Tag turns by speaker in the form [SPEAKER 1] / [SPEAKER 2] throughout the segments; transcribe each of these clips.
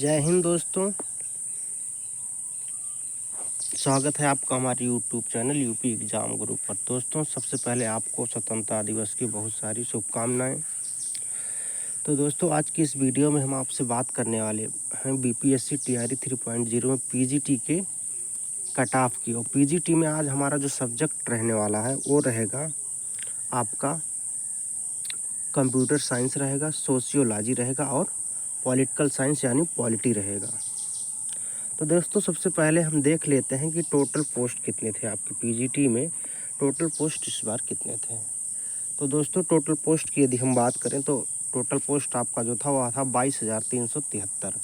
[SPEAKER 1] जय हिंद दोस्तों, स्वागत है आपका हमारे यूट्यूब चैनल यूपी एग्ज़ाम गुरु पर। दोस्तों, सबसे पहले आपको स्वतंत्रता दिवस की बहुत सारी शुभकामनाएं। तो दोस्तों, आज की इस वीडियो में हम आपसे बात करने वाले हैं बीपीएससी टीआरई 3.0 में पीजीटी के कट ऑफ की। और पीजीटी में आज हमारा जो सब्जेक्ट रहने वाला है वो रहेगा आपका कंप्यूटर साइंस रहेगा, सोशियोलॉजी रहेगा और पॉलिटिकल साइंस यानी पॉलिटी रहेगा। तो दोस्तों, सबसे पहले हम देख लेते हैं कि टोटल पोस्ट कितने थे आपके पीजीटी में। टोटल पोस्ट इस बार कितने थे। तो दोस्तों, टोटल पोस्ट की यदि हम बात करें तो टोटल पोस्ट आपका जो था वह था 22,373।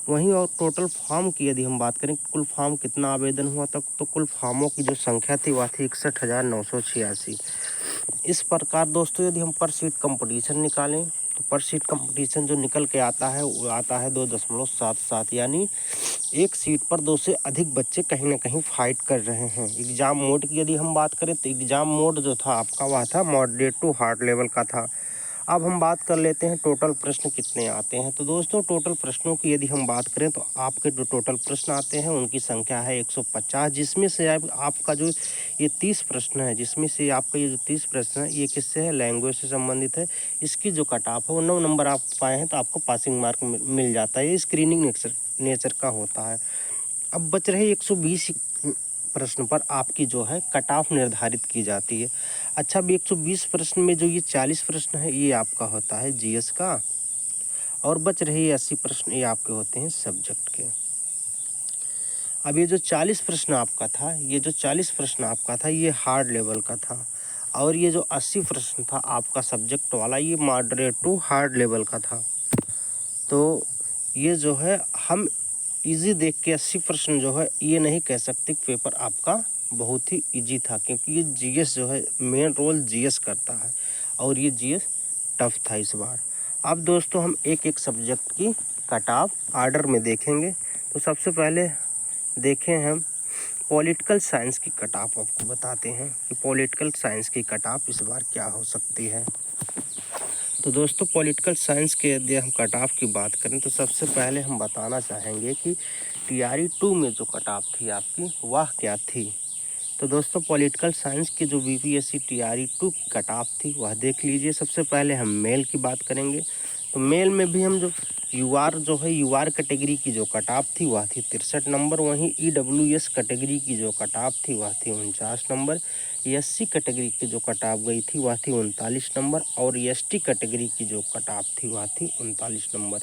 [SPEAKER 1] वहीं और टोटल फॉर्म की यदि हम बात करें कुल फॉर्म कितना आवेदन हुआ तक, तो कुल फॉर्मों की जो संख्या थी वह थी 61,986। इस प्रकार दोस्तों, यदि हम पर सीट कंपटीशन निकालें तो पर सीट कंपटीशन जो निकल के आता है वो आता है 2.77, यानी एक सीट पर 2 से अधिक बच्चे कहीं ना कहीं फाइट कर रहे हैं। एग्ज़ाम मोड की यदि हम बात करें तो एग्ज़ाम मोड जो था आपका वह था मॉडरेट टू हार्ड लेवल का था। अब हम बात कर लेते हैं टोटल प्रश्न कितने आते हैं। तो दोस्तों, टोटल प्रश्नों की यदि हम बात करें तो आपके जो टोटल प्रश्न आते हैं उनकी संख्या है 150, जिसमें से आपका जो ये 30 प्रश्न है, जिसमें से आपका ये जो 30 प्रश्न है ये किससे है, लैंग्वेज से संबंधित है। इसकी जो कट ऑफ है वो 9 नंबर आप पाए हैं तो आपको पासिंग मार्क मिल जाता है। ये स्क्रीनिंग नेचर का होता है। अब बच रहे 120 प्रश्न पर आपकी जो है कट ऑफ निर्धारित की जाती है। अच्छा, अब 120 प्रश्न में जो ये 40 प्रश्न है ये आपका होता है जीएस का, और बच रहे 80 प्रश्न ये आपके होते हैं सब्जेक्ट के। अब ये जो 40 प्रश्न आपका था, ये हार्ड लेवल का था, और ये जो 80 प्रश्न था आपका सब्जेक्ट वाला ये मॉडरेट टू हार्ड लेवल का था। तो ये जो है हम इजी देख के 80 प्रश्न जो है ये नहीं कह सकते कि पेपर आपका बहुत ही इजी था, क्योंकि ये जीएस जो है मेन रोल जीएस करता है और ये जीएस टफ था इस बार। अब दोस्तों, हम एक एक सब्जेक्ट की कट ऑफ आर्डर में देखेंगे। तो सबसे पहले देखें हम पॉलिटिकल साइंस की कट ऑफ, आपको बताते हैं कि पॉलिटिकल साइंस की कट ऑफ इस बार क्या हो सकती है। तो दोस्तों, पॉलिटिकल साइंस के यदि हम कट ऑफ की बात करें तो सबसे पहले हम बताना चाहेंगे कि टीआरई 2 में जो कट ऑफ थी आपकी वह क्या थी। तो दोस्तों, पॉलिटिकल साइंस की जो बीपीएससी टीआरई 2 की कट ऑफ थी वह देख लीजिए। सबसे पहले हम मेल की बात करेंगे तो मेल में भी हम जो यूआर कैटेगरी की जो कट ऑफ थी वह थी 63 नंबर। वहीं ईडब्ल्यूएस कैटेगरी की जो कट ऑफ थी वह थी 49 नंबर। एससी कैटेगरी की जो कट ऑफ गई थी वह थी 39 नंबर, और एसटी कैटेगरी की जो कट ऑफ थी वह थी 39 नंबर।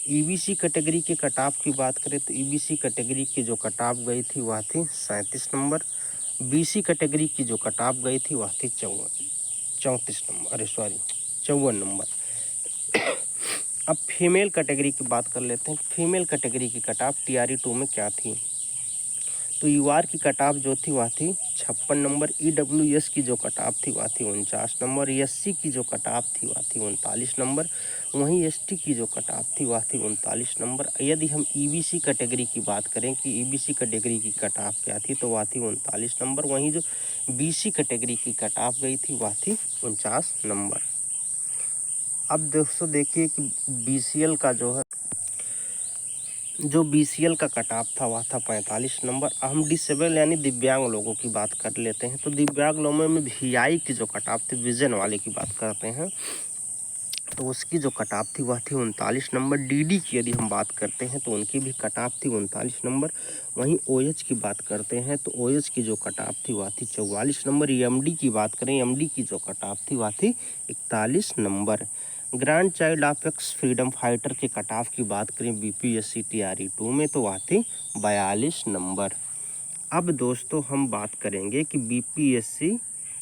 [SPEAKER 1] ईबीसी कैटेगरी के कट ऑफ की बात करें तो ईबीसी कैटेगरी की जो कट ऑफ गई थी वह थी 37 नंबर। बीसी कैटेगरी की जो कट ऑफ गई थी वह थी 54 नंबर। अब फीमेल कैटेगरी की बात कर लेते हैं। फीमेल कैटेगरी की कट ऑफ टीआरई 2 में क्या थी। तो यूआर की कट ऑफ जो थी वह थी 56 नंबर। ईडब्ल्यूएस की जो कट ऑफ थी वह थी 49 नंबर। एससी की जो कट ऑफ थी वह थी 39 नंबर। वहीं एसटी की जो कट ऑफ थी वह थी 39 नंबर। यदि हम ईबीसी कैटेगरी की बात करें कि ईबीसी कैटेगरी की कट ऑफ क्या थी तो वह थी 39 नंबर। वहीं जो बीसी कैटेगरी की कट ऑफ गई थी वह थी 49 नंबर। अब दोस्तों देखिए कि बीसीएल का जो बीसीएल का कट ऑफ था वह था 45 नंबर। हम डिसेबल यानी दिव्यांग लोगों की बात कर लेते हैं। तो दिव्यांग लोगों में वीआई की जो कट ऑफ थी, विजन वाले की बात करते हैं, तो उसकी जो कट ऑफ थी वह थी 39 नंबर। डीडी की यदि हम बात करते हैं तो उनकी भी कट ऑफ थी 39 नंबर। वहीं ओएच की बात करते हैं तो ओएच की जो कट ऑफ थी वह थी 44 नंबर। एमडी की बात करें, एमडी की जो कट ऑफ थी वह थी 41 number. Grand child of x freedom fighter के कट ऑफ की बात करें बीपीएससी टीआरई 2 में तो वह थी 42 नंबर। अब दोस्तों, हम बात करेंगे कि बीपीएससी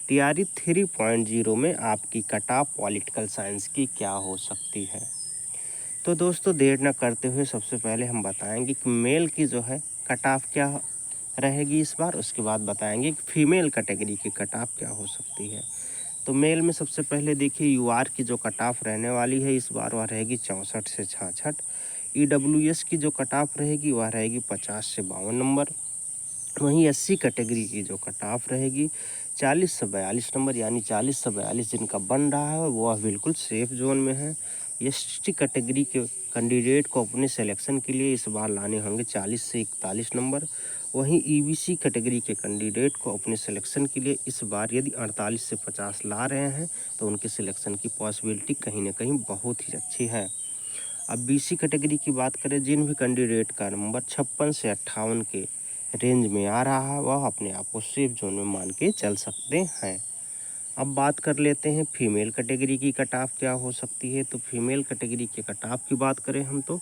[SPEAKER 1] टीआरई 3.0 में आपकी कट ऑफ पॉलिटिकल साइंस की क्या हो सकती है। तो दोस्तों, देर न करते हुए सबसे पहले हम बताएंगे कि मेल की जो है कट ऑफ क्या रहेगी इस बार, उसके बाद बताएंगे कि फीमेल कैटेगरी की कट ऑफ क्या हो सकती है। तो मेल में सबसे पहले देखिए यूआर की जो कट ऑफ रहने वाली है इस बार वह रहेगी 64 से 66। ईडब्ल्यूएस की जो कट ऑफ रहेगी वह रहेगी 50 से 52 नंबर। वहीं एससी कैटेगरी की जो कट ऑफ रहेगी 40 से 42 नंबर, यानी 40 से 42 जिनका बन रहा है वह बिल्कुल सेफ जोन में है। एसटी कैटेगरी के कैंडिडेट को अपने सिलेक्शन के लिए इस बार लाने होंगे 40 से 41 नंबर। वहीं ईबीसी कैटेगरी के कैंडिडेट को अपने सिलेक्शन के लिए इस बार यदि 48 से 50 ला रहे हैं तो उनके सिलेक्शन की पॉसिबिलिटी कहीं ना कहीं बहुत ही अच्छी है। अब बीसी कैटेगरी की बात करें, जिन भी कैंडिडेट का नंबर 56 से 58 के रेंज में आ रहा है वह अपने आप को सेफ जोन में मान के चल सकते हैं। अब बात कर लेते हैं फीमेल कैटेगरी की कट ऑफ क्या हो सकती है। तो फीमेल कैटेगरी के कट ऑफ की बात करें हम तो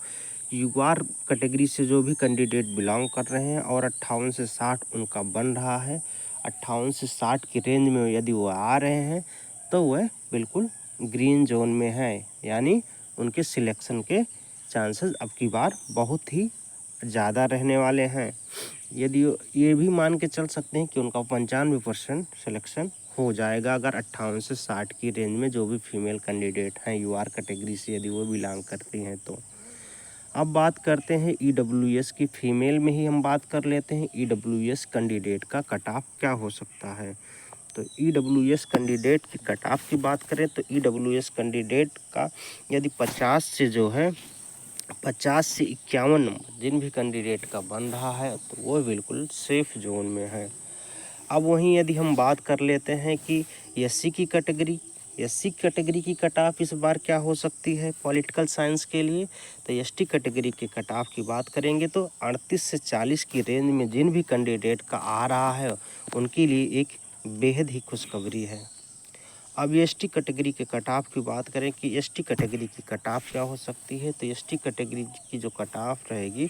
[SPEAKER 1] यूआर कैटेगरी से जो भी कैंडिडेट बिलोंग कर रहे हैं और 58 से 60 उनका बन रहा है, 58 से 60 की रेंज में यदि वो आ रहे हैं तो वह बिल्कुल ग्रीन जोन में है, यानी उनके सिलेक्शन के चांसेस अब की बार बहुत ही ज़्यादा रहने वाले हैं। यदि ये भी मान के चल सकते हैं कि उनका 95% सिलेक्शन हो जाएगा अगर 58 से 60 की रेंज में जो भी फीमेल कैंडिडेट हैं यूआर कैटेगरी से यदि वो बिलोंग करती हैं तो। अब बात करते हैं ईडब्ल्यूएस की। फीमेल में ही हम बात कर लेते हैं ईडब्ल्यूएस कैंडिडेट का कट ऑफ क्या हो सकता है। तो ईडब्ल्यूएस कैंडिडेट की कट ऑफ की बात करें तो ईडब्ल्यूएस कैंडिडेट का यदि 50 से जो है 50 से 51 नंबर जिन भी कैंडिडेट का बन रहा है तो वो बिल्कुल सेफ जोन में है। अब वहीं यदि हम बात कर लेते हैं कि एससी कैटेगरी की कट ऑफ इस बार क्या हो सकती है पॉलिटिकल साइंस के लिए। तो एसटी कैटेगरी के कट ऑफ की बात करेंगे तो 38 से 40 की रेंज में जिन भी कैंडिडेट का आ रहा है उनके लिए एक बेहद ही खुशखबरी है। अब एसटी कैटेगरी के कट ऑफ की बात करें कि एसटी कैटेगरी की कट ऑफ क्या हो सकती है। तो एसटी कैटेगरी की जो कट ऑफ रहेगी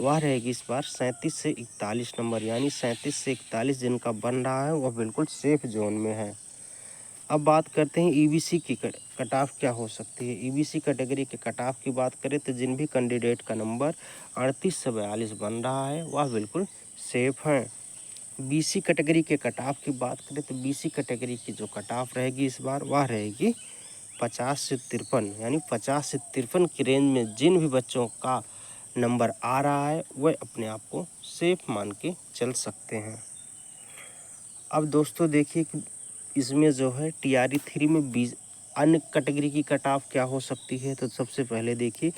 [SPEAKER 1] वह रहेगी इस बार 37 से 41 नंबर, यानी 37 से 41 जिनका बन रहा है वह बिल्कुल सेफ जोन में है। अब बात करते हैं ईबीसी की कट ऑफ क्या हो सकती है। ईबीसी कैटेगरी के कट ऑफ की बात करें तो जिन भी कैंडिडेट का नंबर 38 से 42 बन रहा है वह बिल्कुल सेफ हैं। बीसी कैटेगरी के कट ऑफ की बात करें तो बीसी कैटेगरी की जो कट ऑफ रहेगी इस बार वह रहेगी 50 से 53, यानी 50 से 53 की रेंज में जिन भी बच्चों का नंबर आ रहा है वह अपने आप को सेफ मान के चल सकते हैं। अब दोस्तों देखिए कि इसमें जो है टीआरई 3 में 20 अन्य कैटेगरी की कट ऑफ क्या हो सकती है। तो सबसे पहले देखिए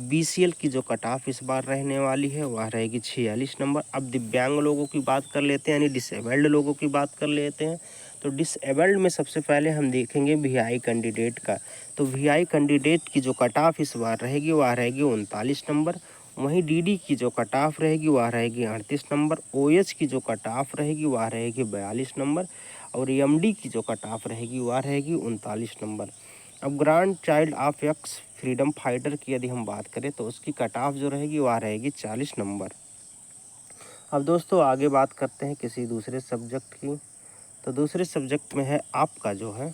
[SPEAKER 1] बीसीएल की जो कट ऑफ इस बार रहने वाली है वह रहेगी 46 नंबर। अब दिव्यांग लोगों की बात कर लेते हैं, यानी डिसेबल्ड लोगों की बात कर लेते हैं। तो डिसेबल्ड में सबसे पहले हम देखेंगे वीआई कैंडिडेट का। तो वीआई कैंडिडेट की जो कट ऑफ इस बार रहेगी वह रहेगी 39 नंबर। वहीं डीडी की जो कट ऑफ रहेगी वह रहेगी 38 नंबर। ओएच की जो कट ऑफ रहेगी वह रहेगी 42 नंबर। और एमडी की जो कट ऑफ रहेगी वह रहेगी 39 नंबर। अब grand child of x freedom fighter की यदि हम बात करें तो उसकी कट ऑफ जो रहेगी वह रहेगी 40 नंबर। अब दोस्तों आगे बात करते हैं किसी दूसरे सब्जेक्ट की। तो दूसरे सब्जेक्ट में है आपका जो है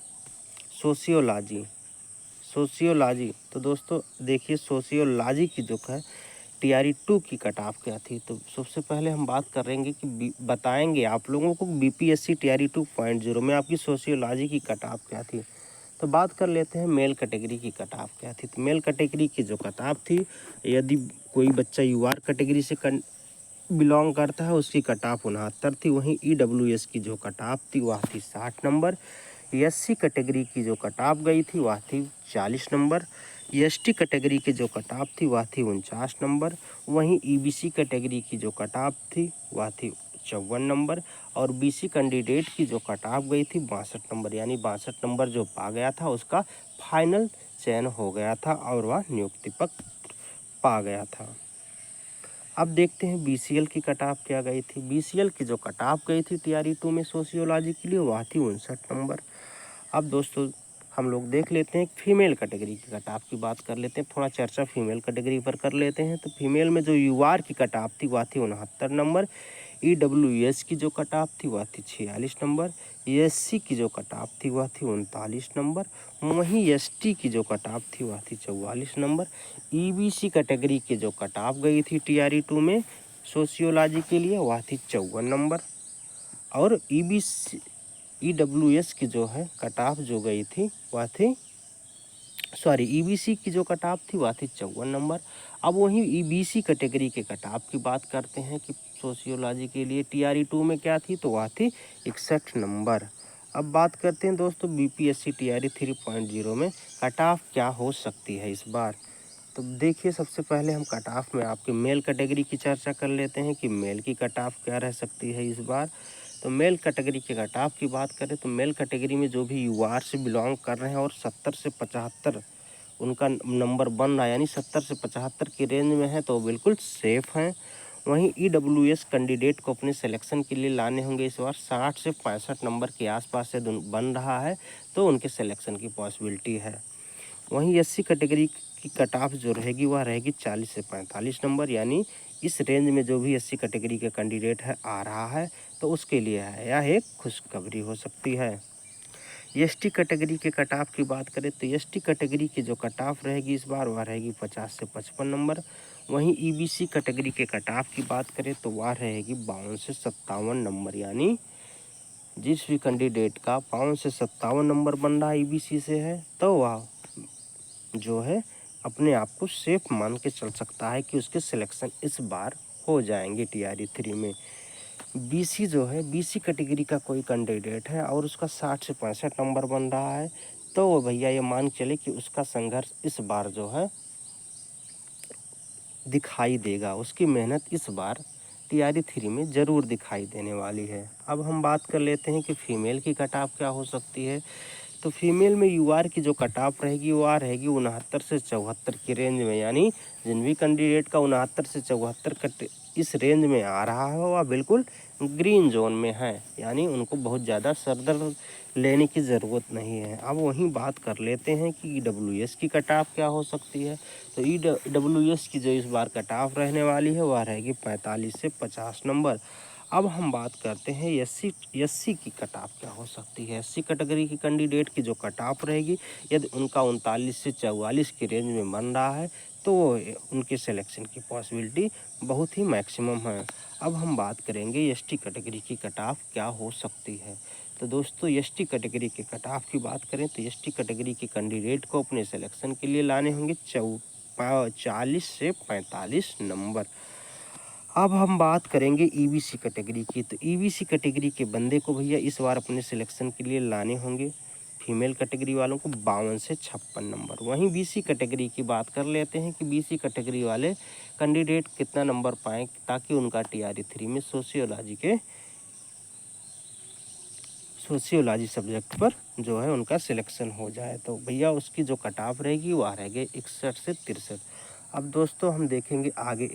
[SPEAKER 1] सोशियोलॉजी। तो दोस्तों देखिए सोशियोलॉजी की जो है टीआरई 2 की कट ऑफ क्या थी। तो सबसे पहले हम बात करेंगे कि बताएंगे आप लोगों को बीपीएससी टीआरई 2.0 में आपकी सोशियोलॉजी की कट ऑफ क्या थी। तो बात कर लेते हैं मेल कैटेगरी की कट ऑफ क्या थी। तो मेल कैटेगरी की जो कट ऑफ थी, यदि कोई बच्चा यूआर कैटेगरी से बिलोंग करता है उसकी कट ऑफ 69 थी। वहीं ईडब्ल्यूएस की जो कट ऑफ थी वह थी 60 नंबर। एससी कैटेगरी की जो कट ऑफ गई थी वह थी 40 नंबर। एसटी कैटेगरी की जो कट ऑफ थी वह थी 49 नंबर। वहीं ईबीसी कैटेगरी की जो कट ऑफ थी वह थी 54 नंबर। और बीसी कैंडिडेट की जो कट ऑफ गई थी 62 नंबर, यानी 62 नंबर जो पा गया था उसका फाइनल चयन हो गया था और वह नियुक्ति पत्र पा गया था। अब देखते हैं बीसीएल की कट ऑफ क्या गई थी। बीसीएल की जो कट ऑफ गई थी टीआरई 2 में सोशियोलॉजी के लिए वह थी 59 नंबर। अब दोस्तों हम लोग देख लेते हैं फीमेल कैटेगरी की कट ऑफ की बात कर लेते हैं, थोड़ा चर्चा फीमेल कैटेगरी पर कर लेते हैं। तो फीमेल में जो यूआर की कट ऑफ थी वह थी 69 नंबर। ईडब्ल्यूएस की जो कट ऑफ थी वह थी 46 नंबर। एससी की जो कट ऑफ थी वह थी 39 नंबर। वहीं एसटी की जो कट ऑफ थी वह थी 44 नंबर। ईबीसी कैटेगरी की जो कट ऑफ गई थी टीआरई 2 में सोशियोलॉजी के लिए वह थी 54 नंबर। और ईडब्ल्यूएस की जो है कट ऑफ जो गई थी वह थी ईबीसी की जो कट ऑफ थी वह थी 54 नंबर। अब वहीं ईबीसी कैटेगरी के कट ऑफ की बात करते हैं कि सोशियोलॉजी के लिए टीआरई 2 में क्या थी, तो वह थी 61 नंबर। अब बात करते हैं दोस्तों बीपीएससी टीआरई 3.0 में कट ऑफ क्या हो सकती है इस बार। तो देखिए सबसे पहले हम कट ऑफ में आपके मेल कैटेगरी की चर्चा कर लेते हैं कि मेल की कट ऑफ क्या रह सकती है इस बार। तो मेल कैटेगरी के कट ऑफ की बात करें तो मेल कैटेगरी में जो भी यूआर से बिलोंग कर रहे हैं और 70 से 75 उनका नंबर बन रहा है, यानी 70 से 75 की रेंज में है, तो बिल्कुल सेफ़ हैं। वहीं ईडब्ल्यूएस कैंडिडेट को अपने सिलेक्शन के लिए लाने होंगे इस बार 60 से 65 नंबर के आसपास से बन रहा है, तो उनके सिलेक्शन की पॉसिबिलिटी है। वहीं एससी कैटेगरी की कट ऑफ जो रहेगी वह रहेगी 40 से 45 नंबर, यानी इस रेंज में जो भी एससी कैटेगरी का कैंडिडेट है आ रहा है तो उसके लिए है यह एक खुशखबरी हो सकती है। एसटी कैटेगरी के कट ऑफ की बात करें तो एसटी कैटेगरी की जो कट ऑफ रहेगी इस बार वह रहेगी 50 से 55 नंबर। वहीं ईबीसी कैटेगरी के कट ऑफ की बात करें तो वह रहेगी 52 से 57 नंबर, यानी जिस भी कैंडिडेट का 52 से 57 नंबर बन रहा है ईबीसी से है तो वह जो है अपने आप को सेफ मान के चल सकता है कि उसके सिलेक्शन इस बार हो जाएंगे टीआरई 3 में। बीसी जो है बीसी कैटेगरी का कोई कैंडिडेट है और उसका 60 से 65 नंबर बन रहा है तो वो भैया ये मान चले कि उसका संघर्ष इस बार जो है दिखाई देगा, उसकी मेहनत इस बार टीआरई 3 में ज़रूर दिखाई देने वाली है। अब हम बात कर लेते हैं कि फ़ीमेल की कट ऑफ क्या हो सकती है। तो फीमेल में यूआर की जो कट ऑफ रहेगी वो रहेगी 69 से 74 की रेंज में, यानी जिन भी कैंडिडेट का 69 से 74 कट इस रेंज में आ रहा है वह बिल्कुल ग्रीन जोन में है, यानी उनको बहुत ज़्यादा सर दर्द लेने की ज़रूरत नहीं है। अब वहीं बात कर लेते हैं कि ईडब्ल्यूएस की कट ऑफ क्या हो सकती है। तो ईडब्ल्यूएस की जो इस बार कट ऑफ रहने वाली है वह रहेगी 45 से 50 नंबर। अब हम बात करते हैं एससी की कट ऑफ क्या हो सकती है। एससी कैटेगरी की कैंडिडेट की जो कट ऑफ रहेगी यदि उनका 39 से 44 की रेंज में बन रहा है तो वो उनके सिलेक्शन की पॉसिबिलिटी बहुत ही मैक्सिमम है। अब हम बात करेंगे एसटी कैटेगरी की कट ऑफ क्या हो सकती है। तो दोस्तों एसटी कैटेगरी के कट ऑफ की बात करें तो एसटी कैटेगरी के कैंडिडेट को अपने सिलेक्शन के लिए लाने होंगे 40 से 45 नंबर। अब हम बात करेंगे ईबीसी कैटेगरी की। तो ईबीसी कैटेगरी के बंदे को भैया इस बार अपने सिलेक्शन के लिए लाने होंगे फीमेल कैटेगरी वालों को 52 से 56 नंबर। वहीं बीसी कैटेगरी की बात कर लेते हैं कि बीसी कैटेगरी वाले कैंडिडेट कितना नंबर पाएँ ताकि उनका टीआरई 3 में सोशियोलॉजी सब्जेक्ट पर जो है उनका सिलेक्शन हो जाए। तो भैया उसकी जो कट ऑफ रहेगी वह रहेगी 61 से 63। अब दोस्तों हम देखेंगे आगे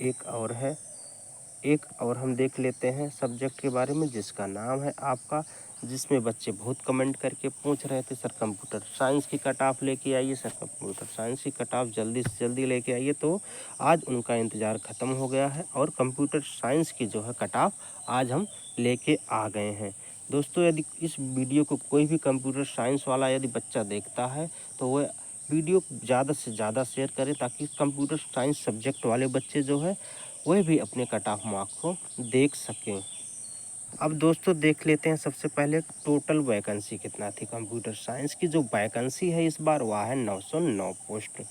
[SPEAKER 1] एक और हम देख लेते हैं सब्जेक्ट के बारे में जिसका नाम है आपका, जिसमें बच्चे बहुत कमेंट करके पूछ रहे थे सर कंप्यूटर साइंस की कट ऑफ लेके आइए, सर कंप्यूटर साइंस की कट ऑफ जल्दी से जल्दी लेके आइए। तो आज उनका इंतज़ार ख़त्म हो गया है और कंप्यूटर साइंस की जो है कट ऑफ आज हम लेके आ गए हैं। दोस्तों यदि इस वीडियो को कोई भी कंप्यूटर साइंस वाला यदि बच्चा देखता है तो वह वीडियो ज़्यादा से ज़्यादा शेयर करें ताकि कंप्यूटर साइंस सब्जेक्ट वाले बच्चे जो है वह भी अपने कट ऑफ मार्क्स को देख सकें। अब दोस्तों देख लेते हैं सबसे पहले टोटल वैकेंसी कितना थी। कंप्यूटर साइंस की जो वैकेंसी है इस बार वह है 909 पोस्ट।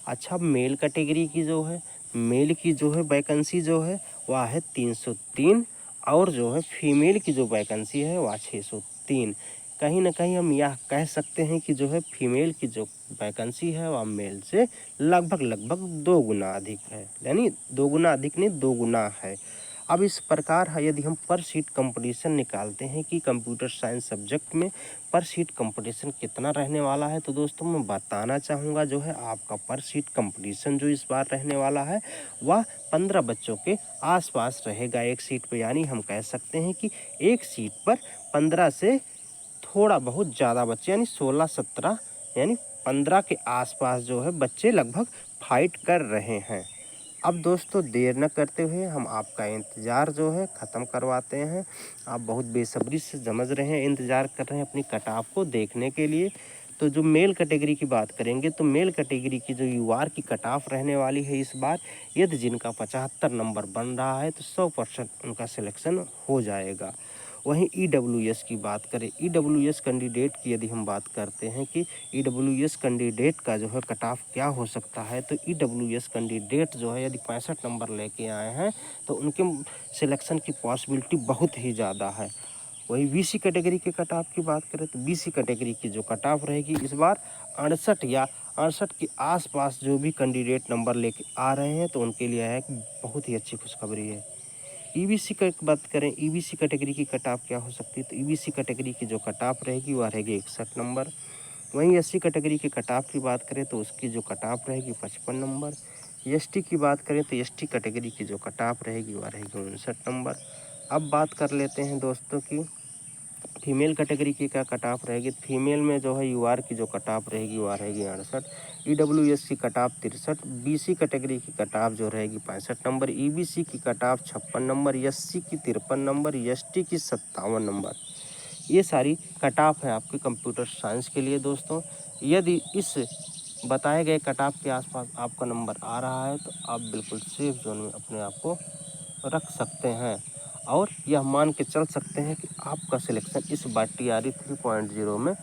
[SPEAKER 1] अच्छा मेल कैटेगरी की जो है मेल की जो है वैकेंसी जो है वह है 303 और जो है फीमेल की जो वैकेंसी है वह 603। कहीं ना कहीं हम यह कह सकते हैं कि जो है फीमेल की जो वैकेंसी है वह मेल से लगभग 2 गुना अधिक है, यानी 2 गुना अधिक नहीं 2 गुना है। अब इस प्रकार है यदि हम पर सीट कंपटीशन निकालते हैं कि कंप्यूटर साइंस सब्जेक्ट में पर सीट कंपटीशन कितना रहने वाला है, तो दोस्तों मैं बताना चाहूँगा जो है आपका पर सीट कंपटीशन जो इस बार रहने वाला है वह 15 बच्चों के आसपास रहेगा एक सीट पर, यानी हम कह सकते हैं कि एक सीट पर 15 से थोड़ा बहुत ज़्यादा बच्चे यानी 16-17 यानी 15 के आसपास जो है बच्चे लगभग फाइट कर रहे हैं। अब दोस्तों देर न करते हुए हम आपका इंतज़ार जो है ख़त्म करवाते हैं। आप बहुत बेसब्री से समझ रहे हैं इंतज़ार कर रहे हैं अपनी कट ऑफ को देखने के लिए। तो जो मेल कैटेगरी की बात करेंगे तो मेल कैटेगरी की जो यूआर की कट ऑफ रहने वाली है इस बार यदि जिनका 75 नंबर बन रहा है तो 100% उनका सिलेक्शन हो जाएगा। वहीं ईडब्ल्यूएस की बात करें ईडब्ल्यूएस कैंडिडेट की यदि हम बात करते हैं कि ईडब्ल्यूएस कैंडिडेट का जो है कट ऑफ क्या हो सकता है, तो ईडब्ल्यूएस कैंडिडेट जो है यदि 65 नंबर लेके आए हैं तो उनके सिलेक्शन की पॉसिबिलिटी बहुत ही ज़्यादा है। वही बीसी कैटेगरी के कट ऑफ की बात करें तो बीसी कैटेगरी की जो कट ऑफ रहेगी इस बार 68 या 68 के आसपास जो भी कैंडिडेट नंबर लेके आ रहे हैं तो उनके लिए है कि बहुत ही अच्छी खुशखबरी है। ईबीसी की बात करें, ईबीसी कैटेगरी की कट ऑफ क्या हो सकती है, तो ईबीसी कैटेगरी की जो कट ऑफ रहेगी वह रहेगी 61 नंबर। वहीं एससी कैटेगरी की कट ऑफ की बात करें तो उसकी जो कट ऑफ रहेगी 55 नंबर। एसटी की बात करें तो एसटी कैटेगरी की जो कट ऑफ रहेगी वह रहेगी 59 नंबर। अब बात कर लेते हैं दोस्तों की फीमेल कैटेगरी की क्या कट ऑफ रहेगी। फीमेल में जो है यूआर की जो कट ऑफ रहेगी वह रहेगी 68, ईडब्ल्यूएस की कट ऑफ 63, बीसी कैटेगरी की कट ऑफ जो रहेगी 65 नंबर, ईबीसी की कट ऑफ 56 नंबर, एससी की 53 नंबर, एसटी की 57 नंबर। ये सारी कट ऑफ है आपके कंप्यूटर साइंस के लिए दोस्तों। यदि इस बताए गए कट ऑफ के आसपास आपका नंबर आ रहा है तो आप बिल्कुल सेफ जोन में अपने आप को रख सकते हैं और यह मान के चल सकते हैं कि आपका सिलेक्शन इस बार TRE 3.0 में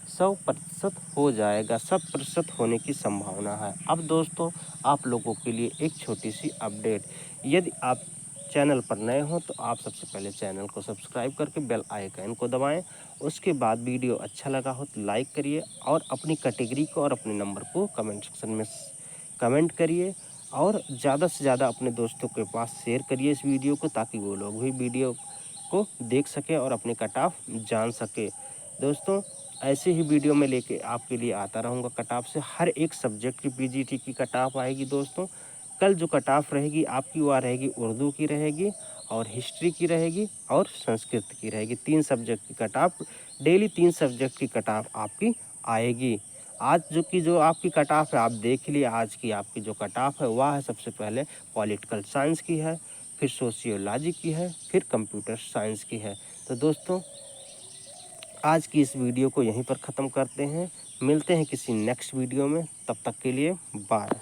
[SPEAKER 1] 100% हो जाएगा, 100% होने की संभावना है। अब दोस्तों आप लोगों के लिए एक छोटी सी अपडेट, यदि आप चैनल पर नए हो तो आप सबसे पहले चैनल को सब्सक्राइब करके बेल आइकन को दबाएं। उसके बाद वीडियो अच्छा लगा हो तो लाइक करिए और अपनी कैटेगरी को और अपने नंबर को कमेंट सेक्शन में कमेंट करिए और ज़्यादा से ज़्यादा अपने दोस्तों के पास शेयर करिए इस वीडियो को, ताकि वो लोग भी वीडियो को देख सके और अपने कट ऑफ जान सके। दोस्तों ऐसे ही वीडियो में लेके आपके लिए आता रहूँगा। कट ऑफ से हर एक सब्जेक्ट की पीजीटी की कट ऑफ आएगी दोस्तों। कल जो कट ऑफ रहेगी आपकी वह रहेगी उर्दू की रहेगी और हिस्ट्री की रहेगी और संस्कृत की रहेगी। 3 सब्जेक्ट की कट ऑफ, डेली 3 सब्जेक्ट की कट ऑफ आपकी आएगी। आज जो आपकी कट ऑफ है आप देख लिए। आज की आपकी जो कट ऑफ है वह है सबसे पहले पॉलिटिकल साइंस की है, फिर सोशियोलॉजी की है, फिर कंप्यूटर साइंस की है। तो दोस्तों आज की इस वीडियो को यहीं पर ख़त्म करते हैं। मिलते हैं किसी नेक्स्ट वीडियो में, तब तक के लिए बाय।